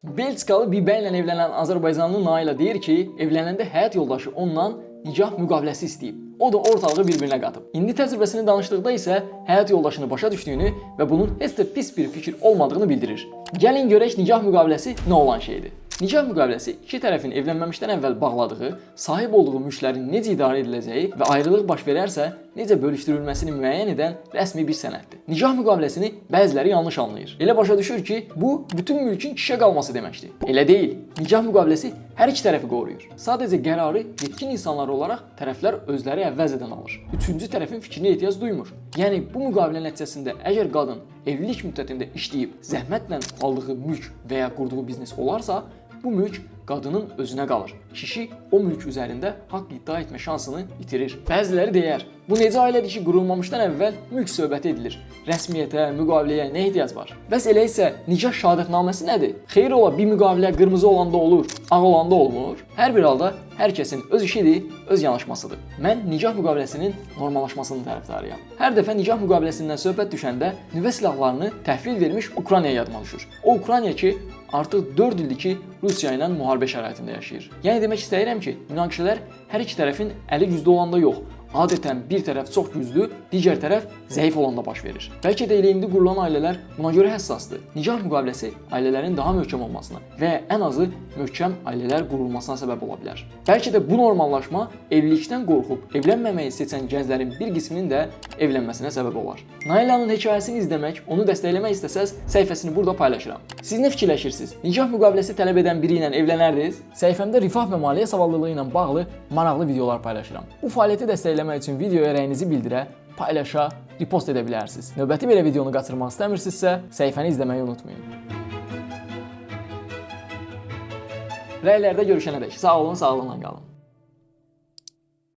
Belçikalı bir bəylə evlənən Azərbaycanlı Nailə deyir ki, evlənəndə həyat yoldaşı ondan nikah müqaviləsi istəyib. O da ortalığı bir-birinə qatıb. İndi təcrübəsini danışdıqda isə həyat yoldaşını başa düşdüyünü və bunun heç də pis bir fikir olmadığını bildirir. Gəlin görək nikah müqaviləsi nə olan şeydir. Nikah müqaviləsi iki tərəfin evlənməmişdən əvvəl bağladığı, sahib olduğu mülklərin necə idarə ediləcəyi və ayrılıq baş verərsə, necə bölüşdürülməsini müəyyən edən rəsmi bir sənəddir. Nikah müqaviləsini bəziləri yanlış anlayır. Elə başa düşür ki, bu bütün mülkün kişiyə qalması deməkdir. Elə deyil. Nikah müqaviləsi hər iki tərəfi qoruyur. Sadəcə qərarı yetkin insanlar olaraq tərəflər özləri əvvəzədən alır. Üçüncü tərəfin fikrinə ehtiyac duymur. Yəni bu müqavilə nəticəsində əgər qadın evlilik müddətində işləyib zəhmətlə aldığı mülk və ya qurduğu biznes olarsa, bu mülk qadının özünə qalır. Kişi o mülk üzərində haqq iddia etmə şansını itirir. Bəziləri deyər, bu necə ailədir ki, qurulmamışdan əvvəl mülk söhbəti edilir. Rəsmiyyətə, müqaviləyə nə ehtiyac var? Bəs elə isə nikah şəhadətnaməsi nədir? Xeyir ola bir müqavilə qırmızı olanda olur, ağ olanda olmur. Hər bir halda hər kəsin öz işidir, öz yanaşmasıdır. Mən nikah müqaviləsinin normallaşmasının tərəfdarıyam. Hər dəfə nikah müqaviləsindən söhbət düşəndə nüvə silahlarını təhvil vermiş Ukrayna yadıma düşür. O Ukrayna ki, artıq 4 ildir ki, Rusiya ilə müharibə şəraitində yaşayır. Yəni demək istəyirəm ki, münaqişələr hər iki tərəfin əli güclü olanda yox, adətən bir tərəf çox güclü, digər tərəf zəif olanda baş verir. Bəlkə də elə indi qurulan ailələr buna görə həssasdır. Nikah müqaviləsi ailələrin daha möhkəm olmasına və ən azı möhkəm ailələr qurulmasına səbəb ola bilər. Bəlkə də bu normallaşma evlilikdən qorxub evlənməməyi seçən gənclərin bir qisminin də evlənməsinə səbəb olar. Nailənin hekayəsini izləmək, onu dəstəkləmək istəsəz, səhifəsini burada paylaşıram. Siz nə fikirləşirsiniz? Nikah müqaviləsi tələb edən biri ilə evlənərdiniz? Səhifəmdə rifah və maliyyə savadlılığı ilə bağlı maraqlı videolar paylaşıram. Bu fəaliyyəti dəstəkləmək üçün videoya rəyinizi bildirə, paylaşa, repost edə bilərsiniz. Növbəti belə videonu qaçırmaq istəmirsinizsə, səhifəni izləməyi unutmayın. Rəylərdə görüşənədək sağ olun, sağlıqla qalın.